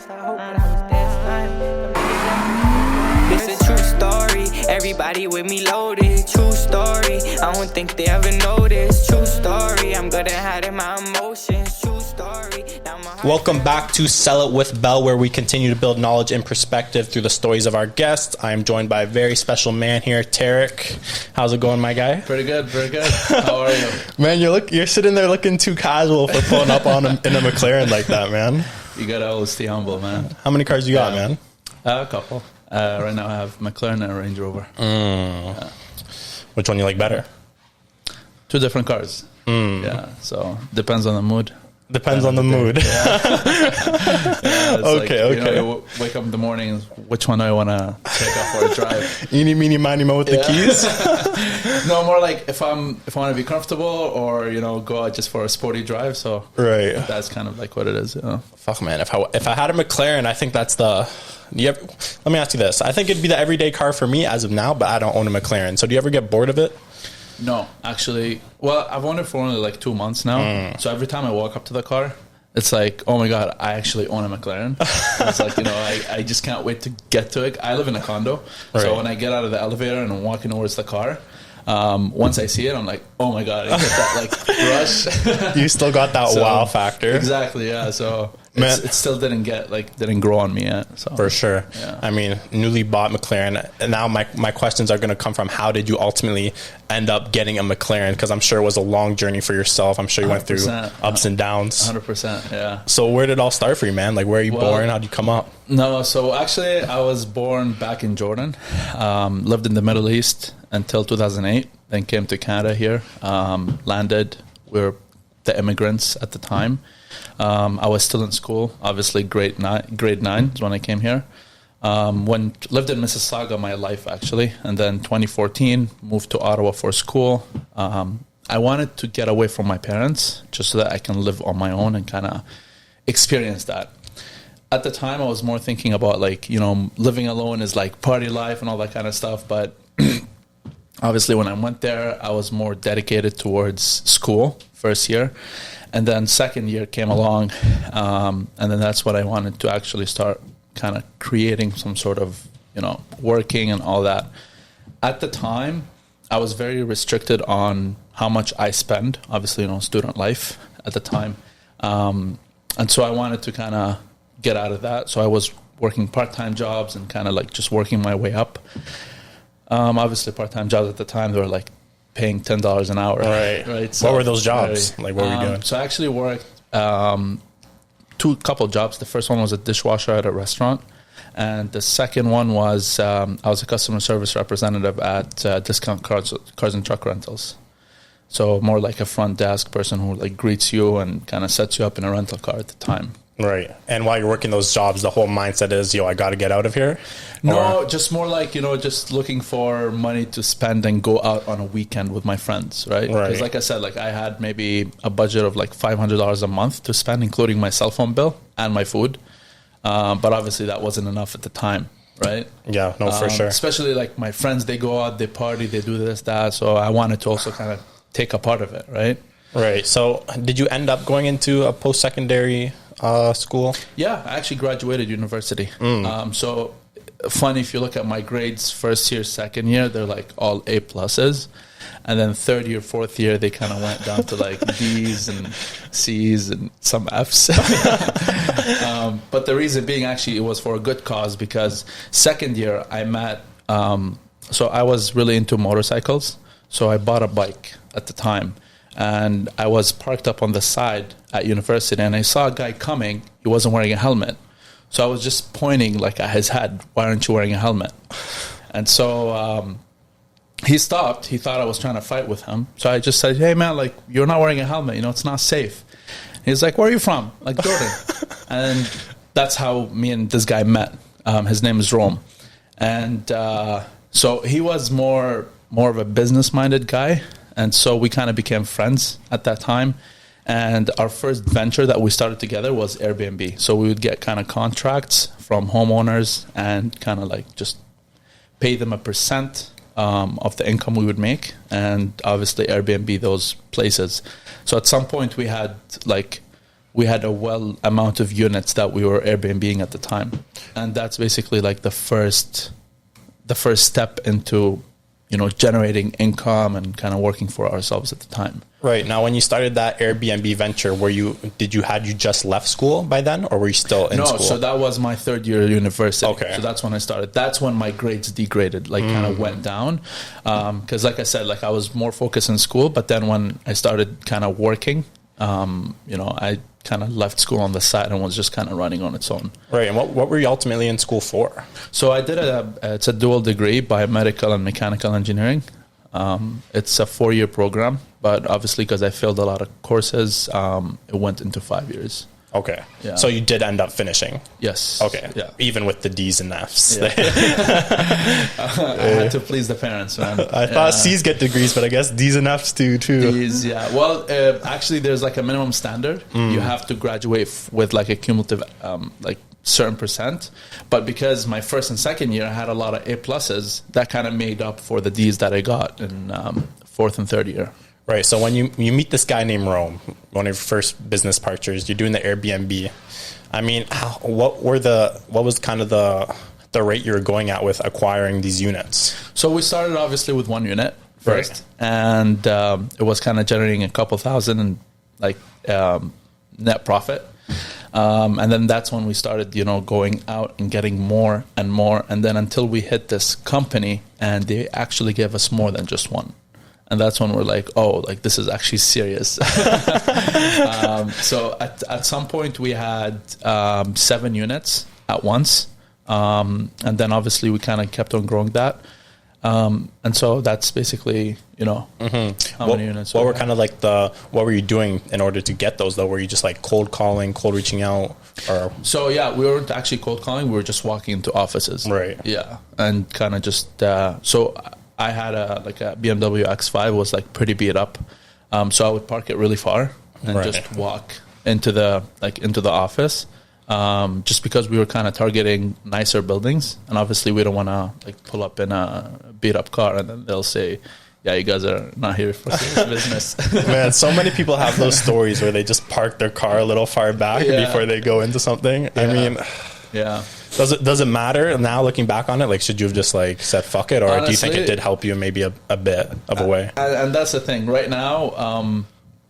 This a true story, everybody with me loaded. True story, I don't think they ever noticed. True story, I'm good at hiding my emotions. True story. Welcome back to Sell It with Belle, where we continue to build knowledge and perspective through the stories of our guests. I am joined by a very special man here, Tarek. How's it going, my guy? Pretty good. How are you? Man, you're sitting there looking too casual for pulling up on him in a McLaren like that, man. You gotta always stay humble, man. How many cars you got, man? A couple. Right now I have McLaren and a Range Rover. Which one you like better? Two different cars. Yeah, so depends on the mood. Depends on the mood. Okay. You wake up in the morning, which one do I want to take off for a drive? Eeny, meeny, miny, mo with the keys? No, more like if I want to be comfortable or, go out just for a sporty drive. So right. That's kind of like what it is. Fuck, man. If I had a McLaren, I think that's the... let me ask you this. I think it'd be the everyday car for me as of now, but I don't own a McLaren. So do you ever get bored of it? No, actually. Well, I've owned it for only like 2 months now. So every time I walk up to the car, it's like, oh my God, I actually own a McLaren. It's like, I just can't wait to get to it. I live in a condo. Right. So when I get out of the elevator and I'm walking towards the car, once I see it, I'm like, oh my God, I get that like rush. You still got that wow factor. Exactly, yeah. So it still didn't grow on me yet. So. For sure. Yeah. I mean, newly bought McLaren. And now my questions are going to come from how did you ultimately end up getting a McLaren? Because I'm sure it was a long journey for yourself. I'm sure you went through ups and downs. 100%, yeah. So where did it all start for you, man? Like, where are you born? How did you come up? No, so actually I was born back in Jordan. Lived in the Middle East until 2008. Then came to Canada here. Landed. We were the immigrants at the time. I was still in school, obviously grade 9 is when I came here. Lived in Mississauga my life actually, and then 2014 moved to Ottawa for school. I wanted to get away from my parents just so that I can live on my own and kind of experience that. At the time, I was more thinking about living alone is like party life and all that kind of stuff. But obviously, when I went there, I was more dedicated towards school first year. And then second year came along, and then that's what I wanted to actually start kind of creating some sort of, working and all that. At the time, I was very restricted on how much I spend, obviously, student life at the time. And so I wanted to kind of get out of that. So I was working part-time jobs and kind of like just working my way up. Obviously, part-time jobs at the time, they were like paying $10 an hour. Right. So, what were those jobs? What were you doing? So I actually worked couple jobs. The first one was a dishwasher at a restaurant. And the second one was I was a customer service representative at Discount Cars and Truck Rentals. So more like a front desk person who like greets you and kind of sets you up in a rental car at the time. Right. And while you're working those jobs, the whole mindset is, I got to get out of here? No, just more like, just looking for money to spend and go out on a weekend with my friends, right? Because like I said, like I had maybe a budget of like $500 a month to spend, including my cell phone bill and my food. But obviously that wasn't enough at the time, right? Yeah, no, for sure. Especially like my friends, they go out, they party, they do this, that. So I wanted to also kind of take a part of it, right? Right. So did you end up going into a post-secondary school? Yeah, I actually graduated university. So funny, if you look at my grades first year, second year, they're like all A pluses. And then third year, fourth year, they kind of went down to like D's and C's and some F's. But the reason being actually it was for a good cause, because second year I met, so I was really into motorcycles. So I bought a bike at the time. And I was parked up on the side at university, and I saw a guy coming. He wasn't wearing a helmet. So I was just pointing like at his head, why aren't you wearing a helmet? And so he stopped. He thought I was trying to fight with him. So I just said, hey, man, like, you're not wearing a helmet. it's not safe. He's like, where are you from? Like, Jordan. And that's how me and this guy met. His name is Rome. And so he was more of a business-minded guy. And so we kind of became friends at that time. And our first venture that we started together was Airbnb. So we would get kind of contracts from homeowners and kind of like just pay them a percent of the income we would make, and obviously Airbnb those places. So at some point we had like we had a well amount of units that we were Airbnb-ing at the time. And that's basically like the first step into, you know, generating income and kind of working for ourselves at the time. Right. Now, when you started that Airbnb venture, had you just left school by then, or were you still in school? No, so that was my third year at university. Okay. So that's when I started. That's when my grades degraded, like kind of went down. Because like I said, like I was more focused in school, but then when I started kind of working, you know, I kind of left school on the side and was just kind of running on its own. Right. And what were you ultimately in school for? So I did it's a dual degree, biomedical and mechanical engineering. It's a 4-year program, but obviously because I failed a lot of courses, it went into 5 years. Okay. Yeah. So you did end up finishing? Yes. Okay. Yeah. Even with the D's and F's. Yeah. I had to please the parents, man. I thought C's get degrees, but I guess D's and F's too. D's, yeah. Well, actually, there's like a minimum standard. You have to graduate with like a cumulative, like certain percent. But because my first and second year I had a lot of A pluses, that kind of made up for the D's that I got in fourth and third year. Right. So when you meet this guy named Rome, one of your first business partners, you're doing the Airbnb. I mean, what was kind of the rate you were going at with acquiring these units? So we started obviously with 1 unit first, right. And it was kind of generating a couple thousand and like net profit. And then that's when we started, you know, going out and getting more and more. And then until we hit this company and they actually gave us more than just one. And that's when we're like, oh, like this is actually serious. So at some point we had 7 units at once. And then obviously we kind of kept on growing that. And so that's basically, you know, how many units. What were kind of like what were you doing in order to get those though? Were you just like cold calling, cold reaching out? Or? So yeah, we weren't actually cold calling. We were just walking into offices. Right. Yeah. And kind of just, so I had a BMW X5 was like pretty beat up. So I would park it really far and just walk into the office. Just because we were kind of targeting nicer buildings, and obviously we don't want to like pull up in a beat up car and then they'll say, yeah, you guys are not here for serious business. Man, so many people have those stories where they just park their car a little far back before they go into something. Yeah. I mean, yeah. Does it matter now looking back on it? Like, should you have just like said fuck it, or honestly, do you think it did help you in maybe a bit of a way? And that's the thing right now.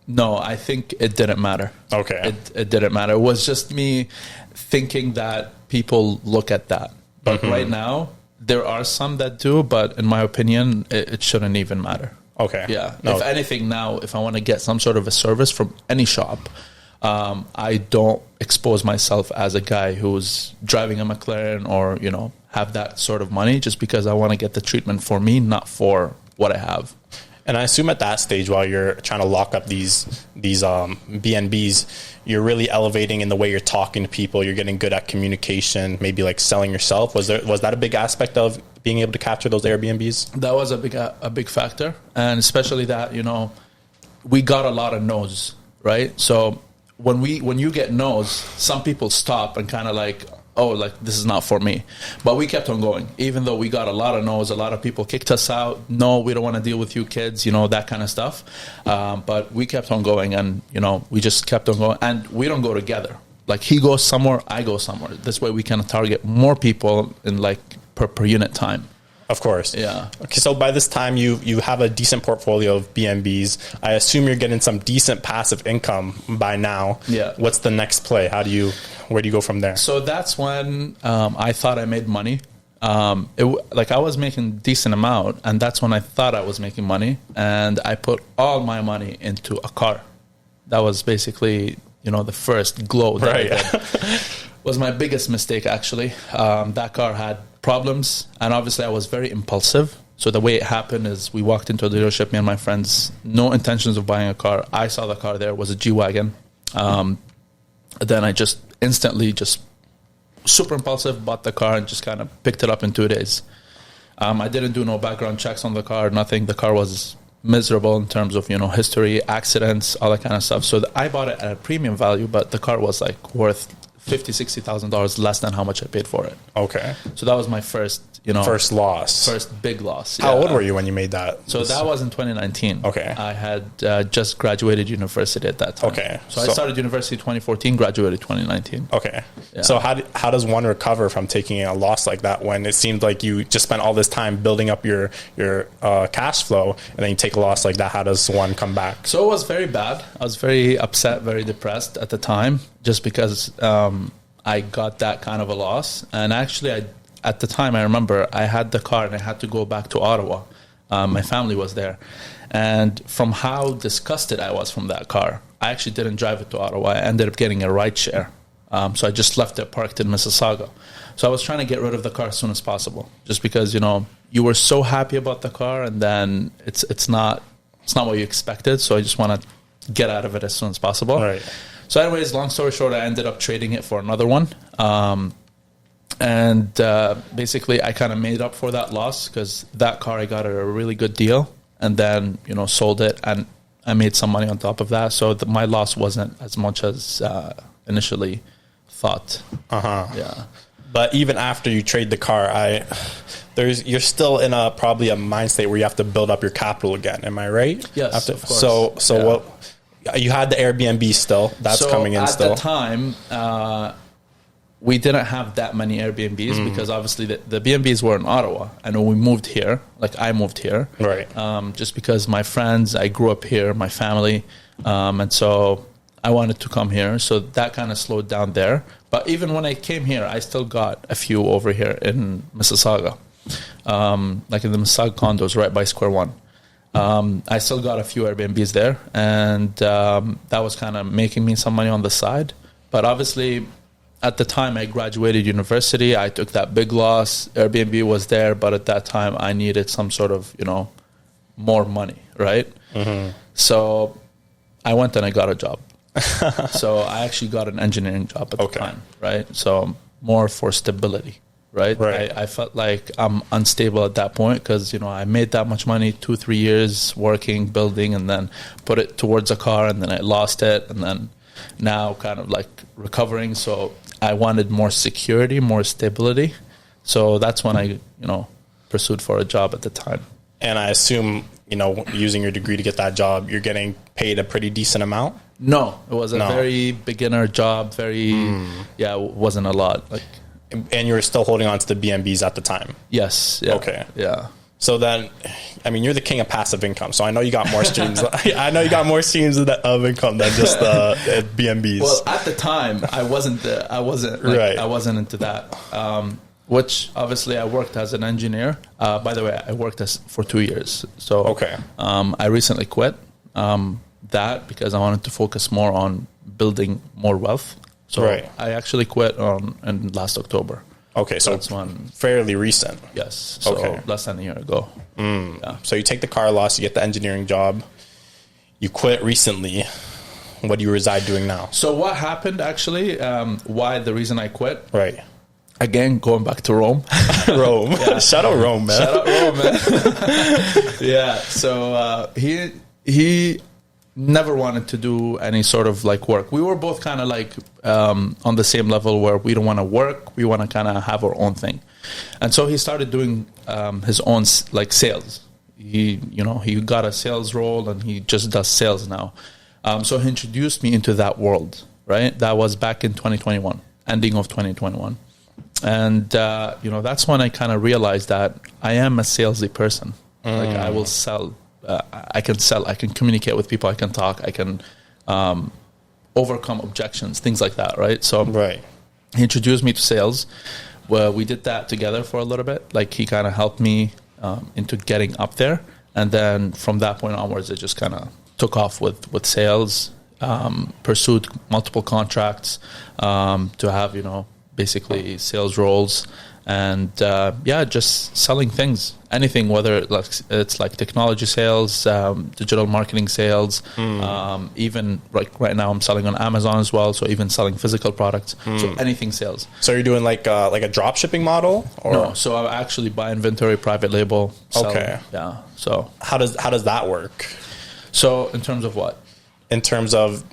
No, I think it didn't matter. Okay. It didn't matter. It was just me thinking that people look at that. But right now, there are some that do, but in my opinion, it shouldn't even matter. Okay. Yeah. No. If anything now, if I want to get some sort of a service from any shop, I don't expose myself as a guy who's driving a McLaren or, you know, have that sort of money just because I want to get the treatment for me, not for what I have. And I assume at that stage, while you're trying to lock up these BNBs, you're really elevating in the way you're talking to people. You're getting good at communication, maybe like selling yourself. Was that a big aspect of being able to capture those Airbnbs? That was a big factor, and especially that, you know, we got a lot of no's, right? So when you get no's, some people stop and kind of like, oh, like this is not for me. But we kept on going, even though we got a lot of no's. A lot of people kicked us out. No, we don't want to deal with you kids, you know, that kind of stuff. But we kept on going, and, you know, we just kept on going. And we don't go together. Like he goes somewhere, I go somewhere. This way we can target more people in like per unit time. Of course. Yeah. Okay, so by this time you have a decent portfolio of BNBs. I assume you're getting some decent passive income by now. Yeah. What's the next play? Where do you go from there? So that's when I thought I made money. I was making decent amount, and that's when I thought I was making money, and I put all my money into a car. That was basically, you know, the first glow that I did. Was my biggest mistake, actually. That car had problems, and obviously I was very impulsive. So the way it happened is we walked into a dealership, me and my friends, no intentions of buying a car. I saw the car there, it was a G-Wagon. Then I just instantly, just super impulsive, bought the car and just kind of picked it up in 2 days. I didn't do no background checks on the car, nothing. The car was miserable in terms of, you know, history, accidents, all that kind of stuff. So I bought it at a premium value, but the car was like worth $50,000, $60,000 less than how much I paid for it. Okay. So that was my first first loss, first big loss. How old were you when you made that? So that was in 2019. Okay. I had just graduated university at that time. Okay. So I started university 2014, graduated 2019. Okay. Yeah. So how does one recover from taking a loss like that when it seemed like you just spent all this time building up your cash flow, and then you take a loss like that? How does one come back? So it was very bad. I was very upset, very depressed at the time, just because I got that kind of a loss. And actually, at the time, I remember I had the car and I had to go back to Ottawa. My family was there. And from how disgusted I was from that car, I actually didn't drive it to Ottawa. I ended up getting a ride share. So I just left it parked in Mississauga. So I was trying to get rid of the car as soon as possible, just because, you were so happy about the car, and then it's not what you expected. So I just want to get out of it as soon as possible. Right. So anyways, long story short, I ended up trading it for another one. And basically, I kind of made up for that loss, because that car I got at a really good deal, and then, sold it, and I made some money on top of that. So my loss wasn't as much as initially thought. Yeah. But even after you trade the car, you're still in probably a mind state where you have to build up your capital again. Am I right? Yes, of course. So Yeah. what? You had the Airbnb still. That's coming in still. At the time, we didn't have that many Airbnbs, because obviously the B&Bs were in Ottawa. And when we moved here, I moved here. Right. Just because my friends, I grew up here, my family. And so I wanted to come here. So that kind of slowed down there. But even when I came here, I still got a few over here in Mississauga. Like in the Mississauga condos right by Square One. I still got a few Airbnbs there, and that was kind of making me some money on the side. But obviously, at the time I graduated university, I took that big loss. Airbnb was there, but at that time I needed some sort of, more money, right? Mm-hmm. So I went and I got a job. So I actually got an engineering job at the time, right? So more for stability. Right. I felt like I'm unstable at that point, because, I made that much money, 2-3 years working, building, and then put it towards a car, and then I lost it, and then now kind of like recovering. So I wanted more security, more stability. So that's when I, pursued for a job at the time. And I assume, using your degree to get that job, you're getting paid a pretty decent amount? No, it was a very beginner job. It wasn't a lot. And you were still holding on to the B&Bs at the time? Yes. Yeah. Okay. Yeah. So then, you're the king of passive income. So I know you got more streams. I know you got more streams of income than just the B&Bs. Well, at the time, I wasn't into that. Which obviously I worked as an engineer. By the way, I worked for 2 years. So I recently quit that because I wanted to focus more on building more wealth. So I actually quit in last October. Okay, so that's one fairly recent. Yes, so less than a year ago. Yeah. So you take the car loss, you get the engineering job, you quit recently. What do you reside doing now? So what happened actually? The reason I quit? Right. Again, going back to Rome. Rome. Yeah. Shout out Rome, man. Shout out Rome, man. Yeah. So he never wanted to do any sort of work. We were both kind of on the same level where we don't want to work. We want to kind of have our own thing. And so he started doing his own sales. He got a sales role and he just does sales now. So he introduced me into that world, right? That was back in 2021, ending of 2021. And, that's when I kind of realized that I am a salesy person. I will sell. I can sell. I can communicate with people. I can talk. I can overcome objections, things like that, right? So he introduced me to sales. Well, we did that together for a little bit. He kind of helped me into getting up there. And then from that point onwards, it just kind of took off with sales, pursued multiple contracts to have, basically sales roles, and just selling things, anything, whether it's technology sales, digital marketing sales, even right now I'm selling on Amazon as well, so even selling physical products, so anything sales. So you're doing like a drop shipping model, or no? So I actually buy inventory, private label. Sell, yeah. So how does that work? So in terms of what? In terms of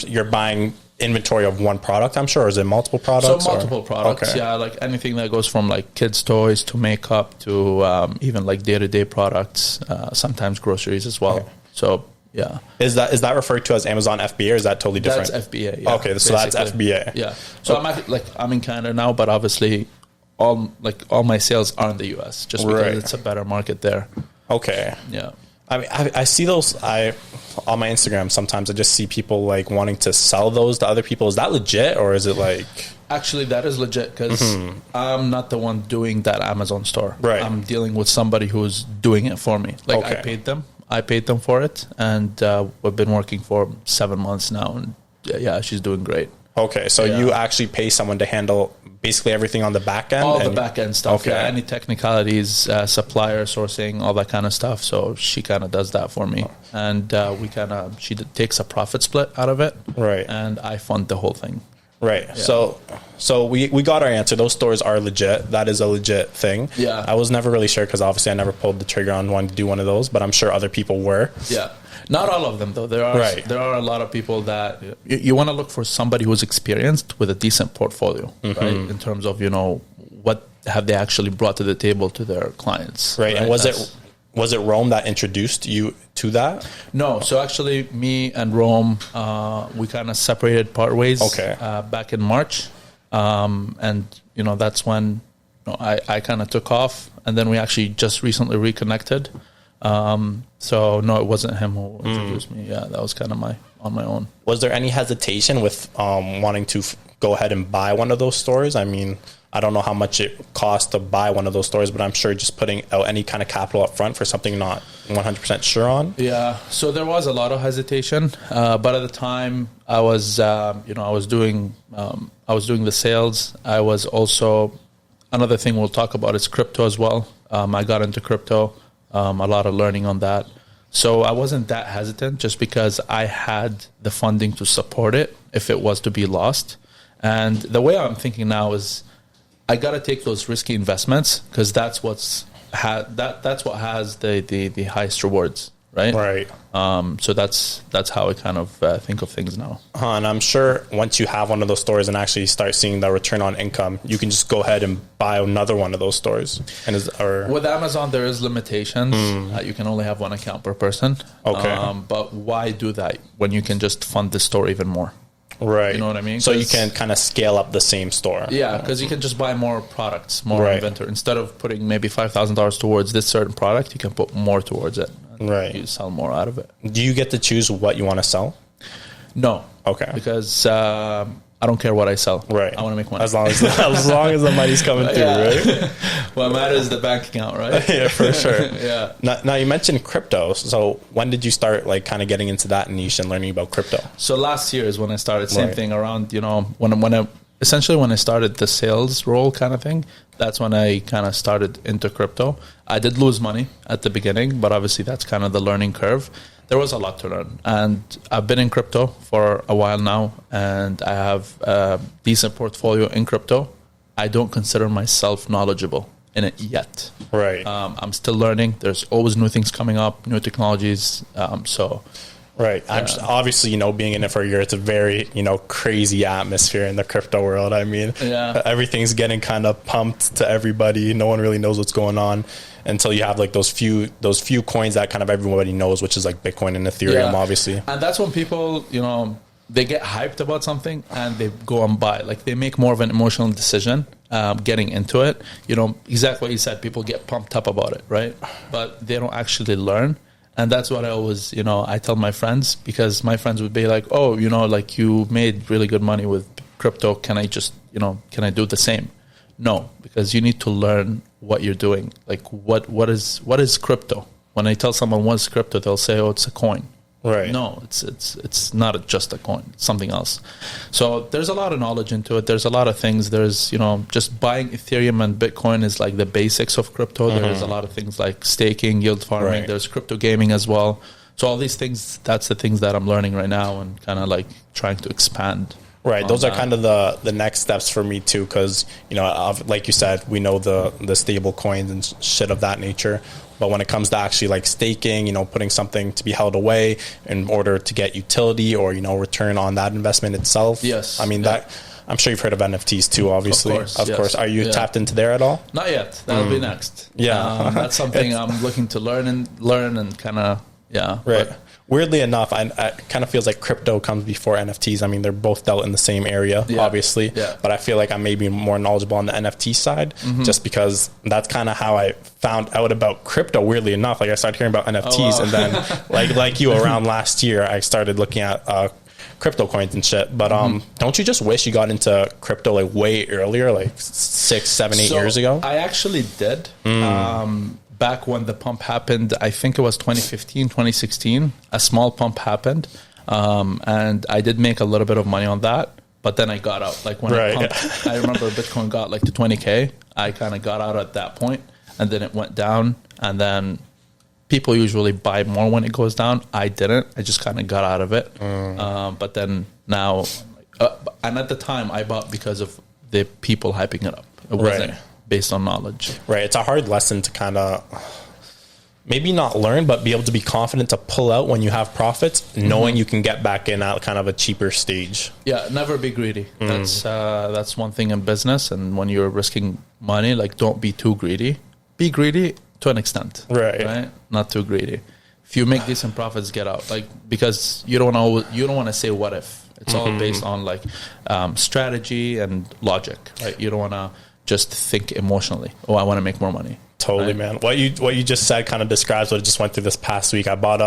you're buying inventory of one product, I'm sure, or is it multiple products? So multiple products, Okay. yeah, like anything that goes from like kids' toys to makeup to even like day-to-day products, sometimes groceries as well. Okay. So yeah. Is that referred to as Amazon FBA, or is that totally different? That's FBA. Yeah, Okay, so that's basically. FBA. Yeah. So I'm in Canada now, but obviously all my sales are in the US just because Right. it's a better market there. Okay. Yeah. I mean, I see those. On my Instagram sometimes I just see people like wanting to sell those to other people. Is that legit, or is it like? Actually, that is legit because I'm not the one doing that Amazon store. Right. I'm dealing with somebody who's doing it for me. Like Okay. I paid them for it, and we've been working for 7 months now, and yeah, she's doing great. Okay, so Yeah. you actually pay someone to handle basically everything on the back end? All the back end stuff, Okay. yeah, any technicalities, supplier sourcing, all that kind of stuff. So she kind of does that for me, and she takes a profit split out of it, Right. and I fund the whole thing. Right. So we got our answer. Those stores are legit. That is a legit thing. Yeah. I was never really sure because obviously I never pulled the trigger on wanting to do one of those, but I'm sure other people were. Yeah, not all of them though. There are a lot of people that you want to look for somebody who's experienced with a decent portfolio, right? In terms of what have they actually brought to the table to their clients, Right. And was it Rome that introduced you to that? No, so actually, me and Rome, we kind of separated part ways. Okay. Back in March, and that's when I kind of took off, and then we actually just recently reconnected. So no, it wasn't him who introduced me. Yeah, that was kind of on my own. Was there any hesitation with wanting to go ahead and buy one of those stores? I mean, I don't know how much it costs to buy one of those stores, but I'm sure just putting out any kind of capital up front for something not 100% sure on. Yeah, so there was a lot of hesitation, but at the time I was, I was doing the sales. I was also, another thing we'll talk about is crypto as well. I got into crypto, a lot of learning on that. So I wasn't that hesitant just because I had the funding to support it if it was to be lost. And the way I'm thinking now is I got to take those risky investments because that's what has the highest rewards, right? Right. So that's how I kind of think of things now. And I'm sure once you have one of those stores and actually start seeing the return on income, you can just go ahead and buy another one of those stores. With Amazon, there is limitations. You can only have one account per person. Okay. But why do that when you can just fund the store even more? Right. You know what I mean? So you can kind of scale up the same store. Yeah, because you can just buy more products, more Right. inventory. Instead of putting maybe $5,000 towards this certain product, you can put more towards it. And Right. you sell more out of it. Do you get to choose what you want to sell? No. Okay. Because I don't care what I sell. Right. I want to make money. As long as the money's coming through, right? What matters is the bank account, right? Yeah, for sure. Yeah. Now you mentioned crypto. So when did you start like kind of getting into that niche and learning about crypto? So last year is when I started. Same Right. thing around, when I started the sales role kind of thing, that's when I kind of started into crypto. I did lose money at the beginning, but obviously that's kind of the learning curve. There was a lot to learn. And I've been in crypto for a while now, and I have a decent portfolio in crypto. I don't consider myself knowledgeable in it yet. Right. I'm still learning. There's always new things coming up, new technologies. Right. Obviously, being in it for a year, it's a very, crazy atmosphere in the crypto world. I mean, Yeah. everything's getting kind of pumped to everybody. No one really knows what's going on until you have like those few coins that kind of everybody knows, which is like Bitcoin and Ethereum, obviously. And that's when people, they get hyped about something and they go and buy. Like they make more of an emotional decision getting into it. Exactly what you said. People get pumped up about it, right? But they don't actually learn. And that's what I always, I tell my friends, because my friends would be like, oh, like you made really good money with crypto. Can I just, can I do the same? No, because you need to learn what you're doing. Like what is crypto? When I tell someone what's crypto, they'll say, oh, it's a coin. Right. No, it's not just a coin. It's something else. So there's a lot of knowledge into it. There's a lot of things. There's, just buying Ethereum and Bitcoin is like the basics of crypto. Mm-hmm. There's a lot of things like staking, yield farming. Right. There's crypto gaming as well. So all these things, that's the things that I'm learning right now and kind of like trying to expand. Right. Those are kind of the next steps for me too, because like you said, we know the stable coins and shit of that nature. But when it comes to actually like staking, putting something to be held away in order to get utility or return on that investment itself. Yes. I mean that. I'm sure you've heard of NFTs too, obviously. Of course. Are you tapped into there at all? Not yet. That'll be next. Yeah. That's something I'm looking to learn and kind of, yeah. Right. But, weirdly enough, I kind of feels like crypto comes before NFTs. I mean, they're both dealt in the same area, obviously. Yeah. But I feel like I'm maybe more knowledgeable on the NFT side, just because that's kind of how I found out about crypto. Weirdly enough, like I started hearing about NFTs, and then like you around last year, I started looking at crypto coins and shit. But don't you just wish you got into crypto like way earlier, like 6, 7, 8 years ago? I actually did. Back when the pump happened, I think it was 2015, 2016, a small pump happened. And I did make a little bit of money on that, but then I got out. Like when it pumped, I remember Bitcoin got like to 20K. I kind of got out at that point, and then it went down, and then people usually buy more when it goes down. I didn't. I just kind of got out of it. But then now, and at the time I bought because of the people hyping it up. It wasn't based on knowledge. Right. It's a hard lesson to kind of maybe not learn, but be able to be confident to pull out when you have profits, knowing you can get back in at kind of a cheaper stage. Yeah. Never be greedy. That's one thing in business. And when you're risking money, like don't be too greedy. Be greedy to an extent. Right. Not too greedy. If you make decent profits, get out. Like, because you don't want to say what if. It's all based on like strategy and logic. Right. You don't want to just think emotionally. Oh, I want to make more money. Totally, man. What you just said kind of describes what I just went through this past week. I bought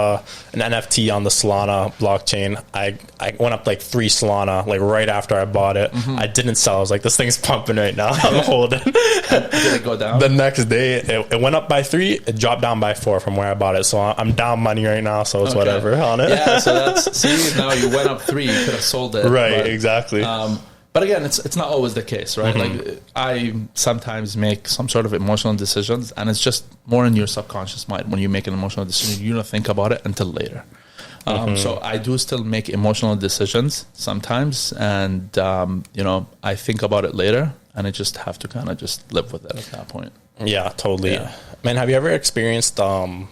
an NFT on the Solana blockchain. I went up like 3 Solana like right after I bought it. I didn't sell. I was like, this thing's pumping right now. I'm holding. Did it go down? The next day, it went up by 3. It dropped down by 4 from where I bought it. So I'm down money right now. So it's whatever on it. Yeah. So see, now you went up 3. You could have sold it. Right. But, exactly. But again, it's not always the case, right? Like I sometimes make some sort of emotional decisions, and it's just more in your subconscious mind. When you make an emotional decision, you don't think about it until later. So I do still make emotional decisions sometimes, and I think about it later, and I just have to kind of just live with it at that point. Yeah, totally. Yeah. Man, have you ever experienced or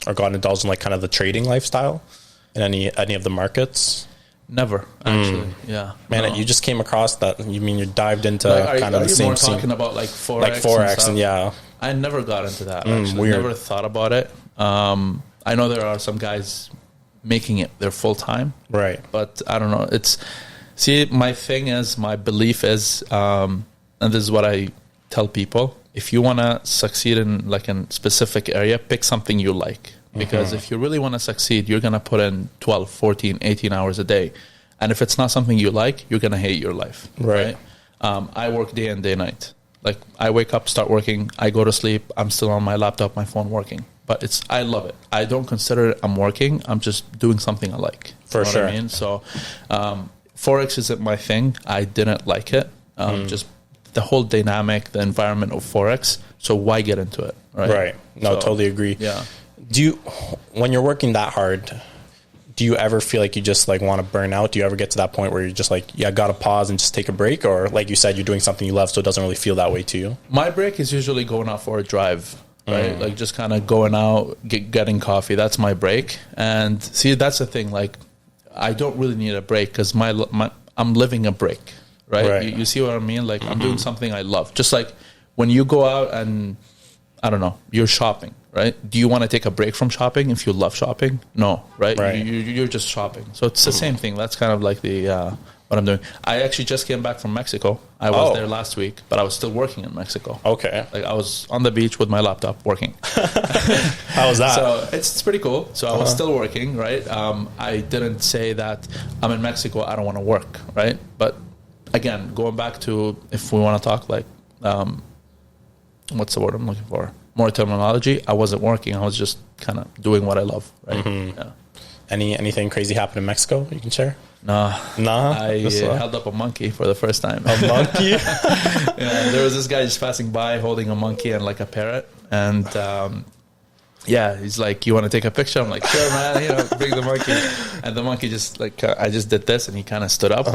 gotten indulged in like kind of the trading lifestyle in any of the markets? Never, actually. Yeah. Man, you just came across that. You mean you dived into kind of the same scene? Talking about like Forex? Like Forex and yeah. I never got into that, actually. Weird. Never thought about it. I know there are some guys making it their full time. Right. But I don't know. My belief is, and this is what I tell people, if you want to succeed in like a specific area, pick something you like. Because if you really want to succeed, you're going to put in 12, 14, 18 hours a day. And if it's not something you like, you're going to hate your life. Right. I work day and day night. Like I wake up, start working, I go to sleep, I'm still on my laptop, my phone working. But I love it. I don't consider I'm working. I'm just doing something I like. For sure. What I mean? So Forex isn't my thing. I didn't like it. Just the whole dynamic, the environment of Forex. So why get into it? Right. No, totally agree. Yeah. When you're working that hard, do you ever feel like you just like want to burn out? Do you ever get to that point where you're just like, yeah, I got to pause and just take a break? Or like you said, you're doing something you love, so it doesn't really feel that way to you? My break is usually going out for a drive, right? Like just kind of going out, getting coffee. That's my break. And see, that's the thing. Like I don't really need a break because I'm living a break, right? You see what I mean? Like I'm doing something I love. Just like when you go out and I don't know, you're shopping, right? Do you want to take a break from shopping if you love shopping? No, right? You're just shopping. So it's the same thing. That's kind of like what I'm doing. I actually just came back from Mexico. I was there last week, but I was still working in Mexico. Okay. Like I was on the beach with my laptop working. How was that? So it's pretty cool. So I was still working, right? I didn't say that I'm in Mexico, I don't want to work, right? But again, going back to if we want to talk like... what's the word I'm looking for? More terminology. I wasn't working. I was just kind of doing what I love. Right. Yeah. Anything crazy happened in Mexico you can share? Nah. I held up a monkey for the first time. A monkey? Yeah. There was this guy just passing by holding a monkey and like a parrot, and yeah, he's like, you want to take a picture? I'm like, sure, man, you know, bring the monkey. And the monkey just like, I just did this, and he kind of stood up,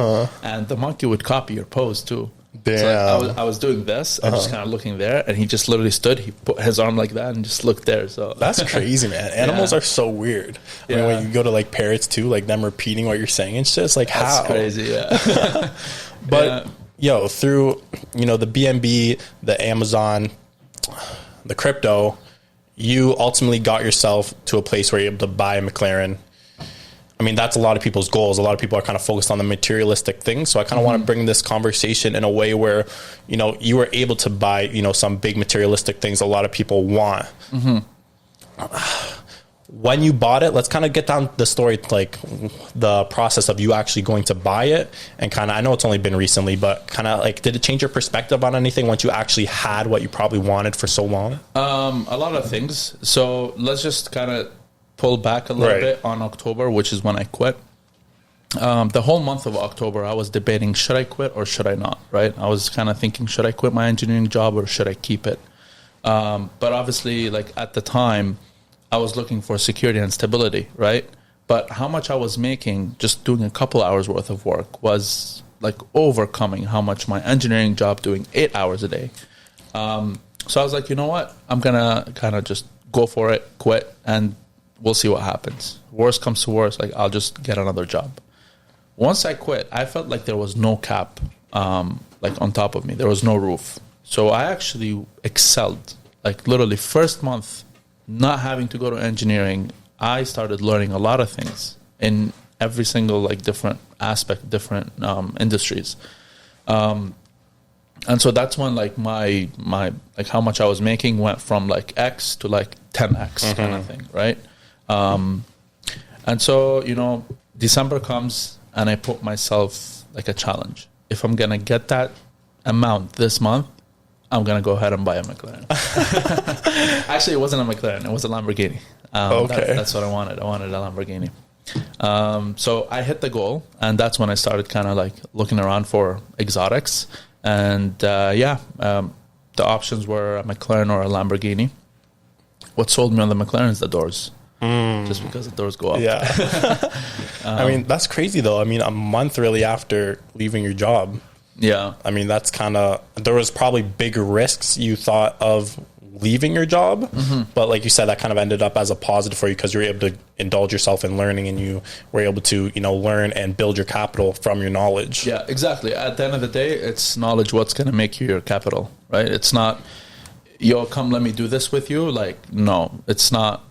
and the monkey would copy your pose too. Damn. So like I was doing this, and just kind of looking there, and he just literally stood, he put his arm like that and just looked there. So that's crazy, man. Animals are so weird. I mean, when you go to like parrots too, like them repeating what you're saying, it's just like, that's how crazy, yeah. But yo, through, you know, the BNB, the Amazon, the crypto, you ultimately got yourself to a place where you're able to buy a McLaren. I mean, that's a lot of people's goals. A lot of people are kind of focused on the materialistic things. So I kind of want to bring this conversation in a way where, you know, you were able to buy, you know, some big materialistic things a lot of people want. When you bought it, let's kind of get down the story, like the process of you actually going to buy it, and kind of, I know it's only been recently, but kind of like, did it change your perspective on anything once you actually had what you probably wanted for so long? A lot of things. So let's just kind of pull back a little bit on October, which is when I quit. The whole month of October, I was debating, should I quit or should I not, right? I was kind of thinking, should I quit my engineering job or should I keep it? But obviously, like at the time, I was looking for security and stability, right? But how much I was making just doing a couple hours worth of work was like overcoming how much my engineering job doing 8 hours a day. So I was like, you know what? I'm going to kind of just go for it, quit, and we'll see what happens. Worst comes to worst, like I'll just get another job. Once I quit, I felt like there was no cap like on top of me. There was no roof. So I actually excelled. Like literally first month, not having to go to engineering, I started learning a lot of things in every single like different aspect, different industries. And so that's when like my like how much I was making went from like X to like 10X kind of thing, right? And so, you know, December comes and I put myself like a challenge. If I'm going to get that amount this month, I'm going to go ahead and buy a McLaren. Actually, it wasn't a McLaren. It was a Lamborghini. That's what I wanted. I wanted a Lamborghini. So I hit the goal, and that's when I started kind of like looking around for exotics. And the options were a McLaren or a Lamborghini. What sold me on the McLaren is the doors. Just because the doors go up. Yeah. I mean, that's crazy though. I mean, a month really after leaving your job. Yeah. I mean, that's kind of, there was probably bigger risks you thought of leaving your job, but like you said, that kind of ended up as a positive for you because you were able to indulge yourself in learning, and you were able to, you know, learn and build your capital from your knowledge. Yeah, exactly. At the end of the day, it's knowledge what's going to make you your capital, right? It's not, yo, come let me do this with you. Like, no, it's not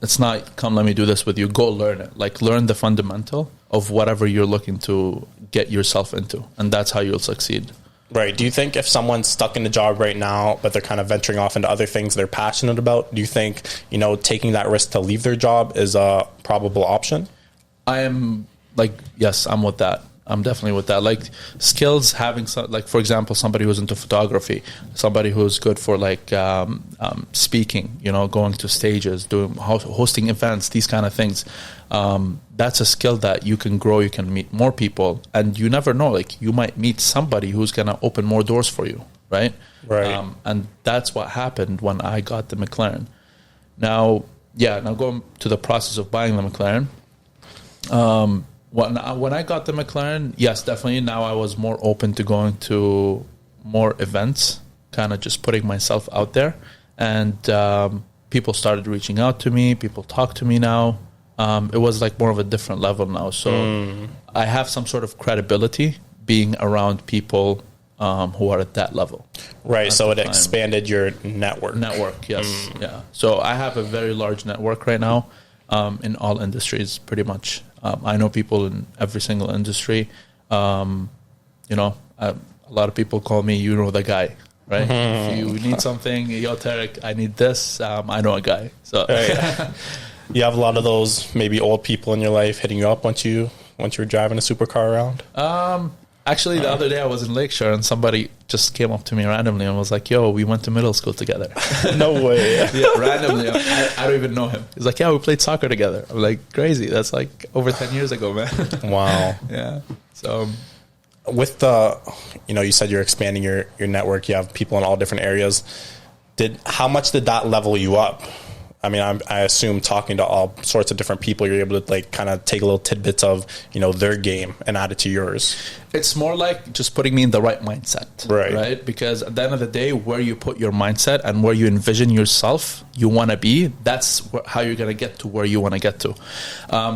come let me do this with you. Go learn it. Like, learn the fundamental of whatever you're looking to get yourself into, and that's how you'll succeed. Right. Do you think if someone's stuck in a job right now, but they're kind of venturing off into other things they're passionate about, do you think, you know, taking that risk to leave their job is a probable option? I am like, yes, I'm with that. I'm definitely with that. Like skills, having like, for example, somebody who's into photography, somebody who's good for like speaking, you know, going to stages, doing hosting events, these kind of things. That's a skill that you can grow. You can meet more people, and you never know. Like you might meet somebody who's gonna open more doors for you, right? Right. And that's what happened when I got the McLaren. Now going to the process of buying the McLaren. When I got the McLaren, yes, definitely. Now I was more open to going to more events, kind of just putting myself out there. And people started reaching out to me. People talk to me now. It was like more of a different level now. So I have some sort of credibility being around people who are at that level. Right. So it expanded your network. Network, yes. Yeah. So I have a very large network right now in all industries, pretty much. I know people in every single industry. You know, a lot of people call me, you know, the guy, right? If you need something, yo, Tarek, I need this. I know a guy. So right. You have a lot of those maybe old people in your life hitting you up once you were driving a supercar around? Actually, the other day I was in Lakeshore and somebody just came up to me randomly and was like, yo, we went to middle school together. No way. Yeah, randomly. I don't even know him. He's like, yeah, we played soccer together. I'm like, crazy. That's like over 10 years ago, man. Wow. Yeah. So with the, you know, you said you're expanding your network. You have people in all different areas. How much did that level you up? I mean, I assume talking to all sorts of different people, you're able to like kind of take a little tidbits of, their game and add it to yours. It's more like just putting me in the right mindset, right? Because at the end of the day, where you put your mindset and where you envision yourself, you want to be, that's how you're going to get to where you want to get to.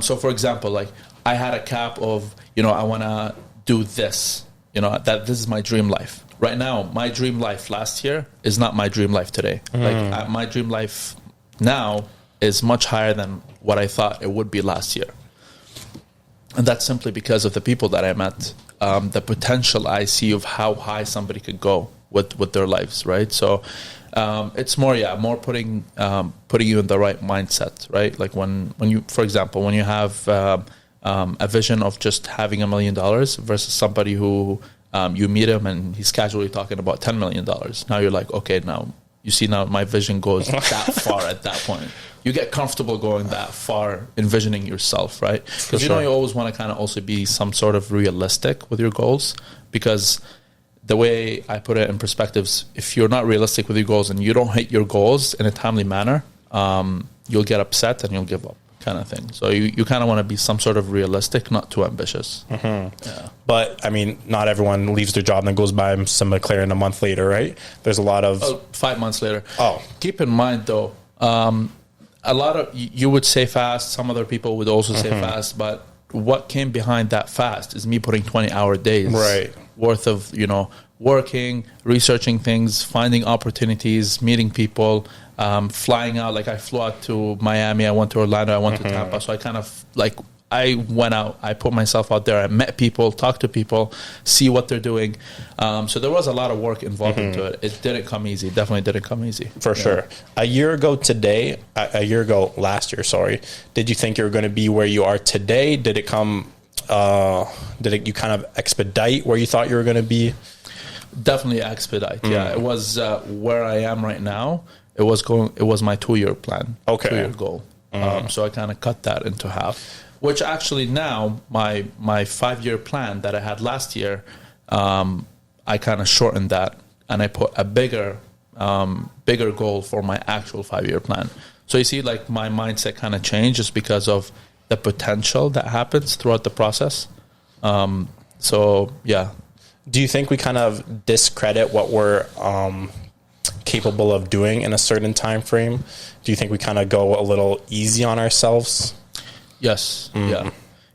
So for example, like I had a cap of, I want to do this, that this is my dream life. Right now, my dream life last year is not my dream life today. Like my dream life now is much higher than what I thought it would be last year. And that's simply because of the people that I met, the potential I see of how high somebody could go with their lives, right? So it's more putting you in the right mindset, right? Like when you, for example, when you have a vision of just having $1 million versus somebody who you meet him and he's casually talking about $10 million. Now you're like, okay, now you see, now my vision goes that far at that point. You get comfortable going that far, envisioning yourself, right? Because you always want to kind of also be some sort of realistic with your goals. Because the way I put it in perspectives, if you're not realistic with your goals and you don't hit your goals in a timely manner, you'll get upset and you'll give up, kind of thing. So you kind of want to be some sort of realistic, not too ambitious. Yeah. But I mean, not everyone leaves their job and then goes buy some McLaren a month later, right? There's a lot of 5 months later. Oh, keep in mind though, a lot of you would say fast. Some other people would also say fast, but what came behind that fast is me putting 20-hour days worth of working, researching things, finding opportunities, meeting people, flying out. Like I flew out to Miami, I went to Orlando, I went to Tampa. So I kind of like, I went out, I put myself out there, I met people, talked to people, see what they're doing. So there was a lot of work involved into it. It didn't come easy. Definitely didn't come easy. For sure. A year ago last year, sorry, did you think you were going to be where you are today? Did it come, you kind of expedite where you thought you were going to be? Definitely expedite. Yeah, it was where I am right now. It was my 2-year plan. Okay. 2-year goal. So I kind of cut that into half. Which actually now my 5-year plan that I had last year, I kind of shortened that and I put a bigger goal for my actual 5-year plan. So you see, like my mindset kind of changed just because of the potential that happens throughout the process. So yeah. Do you think we kind of discredit what we're capable of doing in a certain time frame? Do you think we kind of go a little easy on ourselves? Yes. Yeah.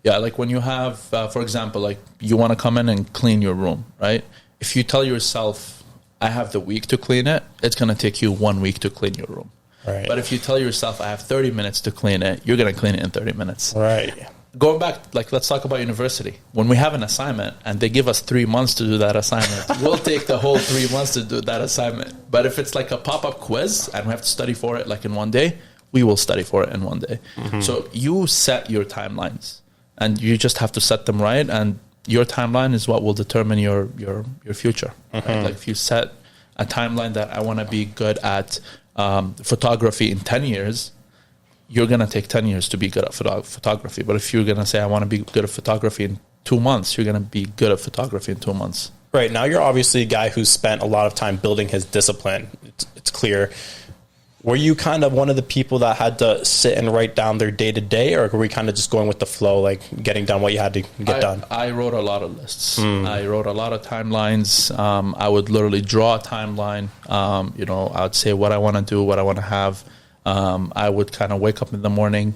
Like when you have, for example, like you want to come in and clean your room, right? If you tell yourself, I have the week to clean it, it's going to take you 1 week to clean your room. Right. But if you tell yourself, I have 30 minutes to clean it, you're going to clean it in 30 minutes. Right. Going back, like let's talk about university. When we have an assignment and they give us 3 months to do that assignment, we'll take the whole 3 months to do that assignment. But if it's like a pop-up quiz and we have to study for it like in 1 day, we will study for it in 1 day. So you set your timelines and you just have to set them right. And your timeline is what will determine your future. Right? Like if you set a timeline that I want to be good at photography in 10 years, you're going to take 10 years to be good at photography. But if you're going to say, I want to be good at photography in 2 months, you're going to be good at photography in 2 months. Right. Now you're obviously a guy who's spent a lot of time building his discipline. It's clear. Were you kind of one of the people that had to sit and write down their day-to-day, or were we kind of just going with the flow, like getting done what you had to get done? I wrote a lot of lists. I wrote a lot of timelines. I would literally draw a timeline. I would say what I want to do, what I want to have. I would kind of wake up in the morning,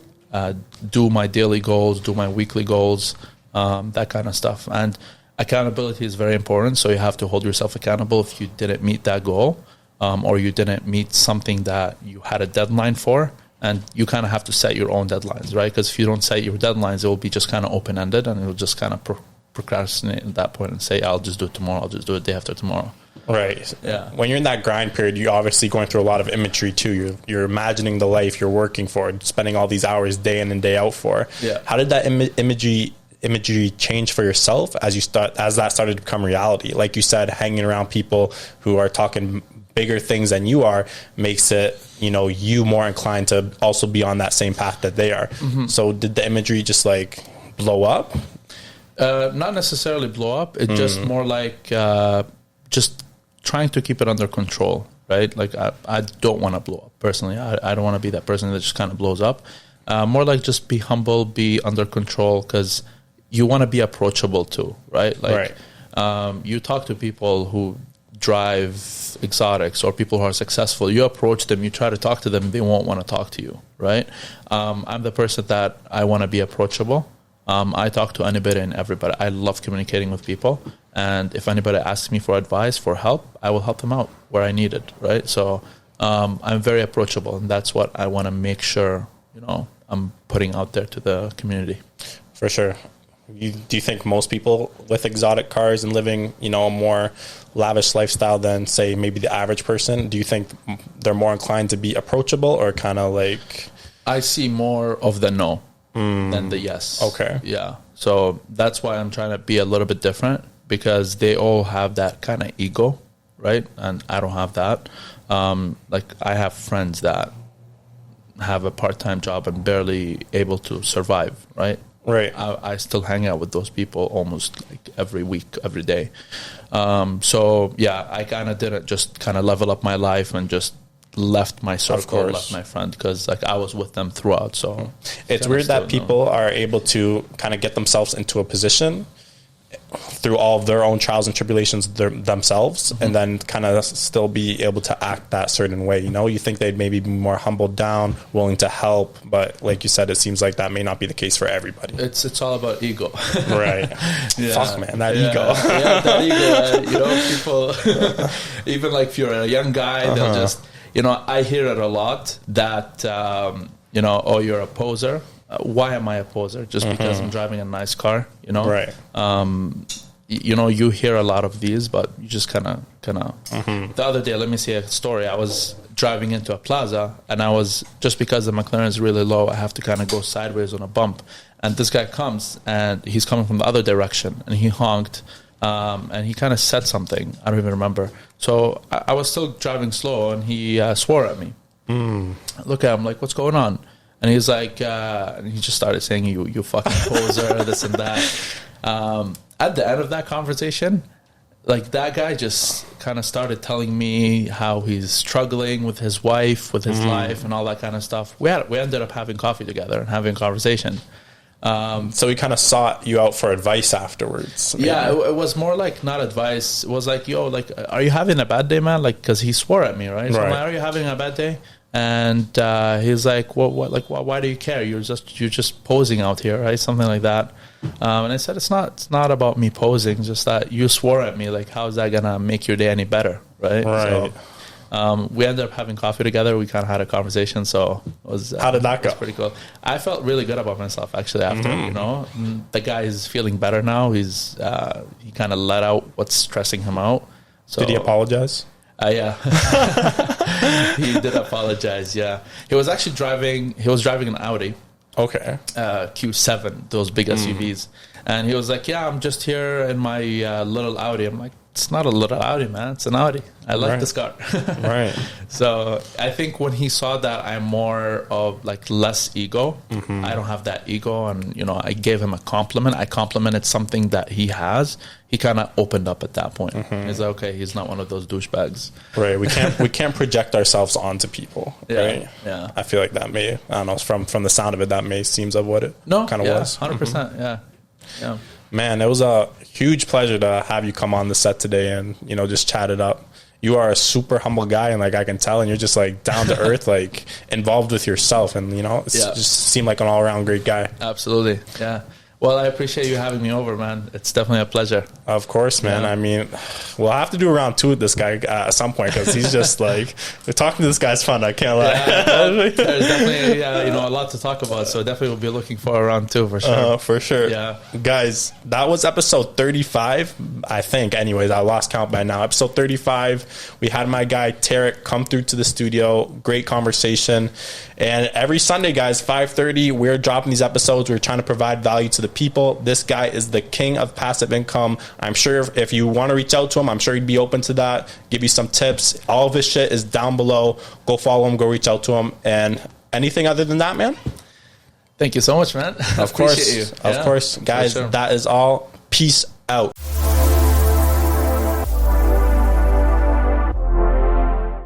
do my daily goals, do my weekly goals, that kind of stuff. And accountability is very important, so you have to hold yourself accountable if you didn't meet that goal. Or you didn't meet something that you had a deadline for, and you kind of have to set your own deadlines, right? Because if you don't set your deadlines, it will be just kind of open-ended, and it will just kind of procrastinate at that point and say, I'll just do it tomorrow, I'll just do it day after tomorrow. Right. Yeah. When you're in that grind period, you're obviously going through a lot of imagery too. You're imagining the life you're working for, spending all these hours day in and day out for. Yeah. How did that imagery change for yourself as that started to become reality? Like you said, hanging around people who are talking bigger things than you are makes it, you more inclined to also be on that same path that they are. So did the imagery just like blow up? Not necessarily blow up. It just more like just trying to keep it under control. right? Like I don't want to blow up personally. I don't want to be that person that just kind of blows up. More like just be humble, be under control, because you want to be approachable too, right? Like you talk to people who drive exotics or people who are successful. You approach them, you try to talk to them, they won't want to talk to you, right? I'm the person that I want to be approachable. I talk to anybody and everybody. I love communicating with people. And if anybody asks me for advice, for help, I will help them out where I need it, right? So I'm very approachable, and that's what I want to make sure, I'm putting out there to the community. For sure. Do you think most people with exotic cars and living, a more lavish lifestyle than, say, maybe the average person, do you think they're more inclined to be approachable or kind of like... I see more of the no than the yes. Okay. Yeah. So that's why I'm trying to be a little bit different, because they all have that kind of ego, right? And I don't have that. Like I have friends that have a part-time job and barely able to survive, right? Right. I still hang out with those people almost like every week, every day. So yeah, I kind of didn't just kind of level up my life and just left my circle, left my friend, because like I was with them throughout. So it's weird that people are able to kind of get themselves into a position through all of their own trials and tribulations themselves, and then kind of still be able to act that certain way. You think they'd maybe be more humbled down, willing to help, but like you said, it seems like that may not be the case for everybody. It's all about ego. Right. Fuck, man, that ego. Yeah, that ego. People, even like if you're a young guy, they'll just, I hear it a lot that, oh, you're a poser. Why am I a poser? Just because I'm driving a nice car, Right. You hear a lot of these, but you just kind of. The other day, let me see a story. I was driving into a plaza, and I was, just because the McLaren is really low, I have to kind of go sideways on a bump. And this guy comes, and he's coming from the other direction, and he honked, and he kind of said something. I don't even remember. So I was still driving slow, and he swore at me. I look at him like, what's going on? And he's like, and he just started saying, you fucking poser, this and that. At the end of that conversation, like that guy just kind of started telling me how he's struggling with his wife, with his life, and all that kind of stuff. We ended up having coffee together and having a conversation. So he kind of sought you out for advice afterwards. Maybe. Yeah, it was more like not advice. It was like, yo, like, are you having a bad day, man? Like, because he swore at me, right? So I'm like, are you having a bad day? And he's like, what? Like, why do you care? You're just posing out here, right? Something like that. And I said, it's not about me posing. Just that you swore at me. Like, how is that gonna make your day any better, right? Right. So, we ended up having coffee together. We kind of had a conversation. So it was. How did that go? It was pretty cool. I felt really good about myself actually after. The guy is feeling better now. He kind of let out what's stressing him out. So, did he apologize? Yeah, he did apologize. Yeah, he was actually driving an Audi. Okay. Q7, those big SUVs, and he was like, "Yeah, I'm just here in my little Audi." I'm like, "It's not a little Audi, man. It's an Audi. I like this car." Right. So I think when he saw that I'm more of like less ego, I don't have that ego, and I gave him a compliment. I complimented something that he has. He kind of opened up at that point. He's like, okay, he's not one of those douchebags. Right. We can't project ourselves onto people. Right. Yeah. I feel like that may, I don't know, from the sound of it, that may seems of what it kind of was. 100%. Yeah. Man, it was a huge pleasure to have you come on the set today and just chat it up. You are a super humble guy, and like I can tell, and you're just like down to earth, like involved with yourself, and just seem like an all around great guy. Absolutely. Yeah. Well, I appreciate you having me over, man. It's definitely a pleasure. Of course, man. Yeah. I mean, we'll have to do a round 2 with this guy at some point, because he's just like, talking to this guy's fun. I can't lie. There's definitely a lot to talk about. So definitely we'll be looking for a round 2 for sure. For sure. Yeah, guys, that was episode 35. I think. Anyways, I lost count by now. Episode 35. We had my guy Tarek come through to the studio. Great conversation. And every Sunday, guys, 5:30, we're dropping these episodes. We're trying to provide value to the people. This guy is the king of passive income. I'm sure if you want to reach out to him, I'm sure he'd be open to that, give you some tips. All of his shit is down below. Go follow him, go reach out to him. And anything other than that, man? Thank you so much, man. Of course. Of course. Guys, that is all. Peace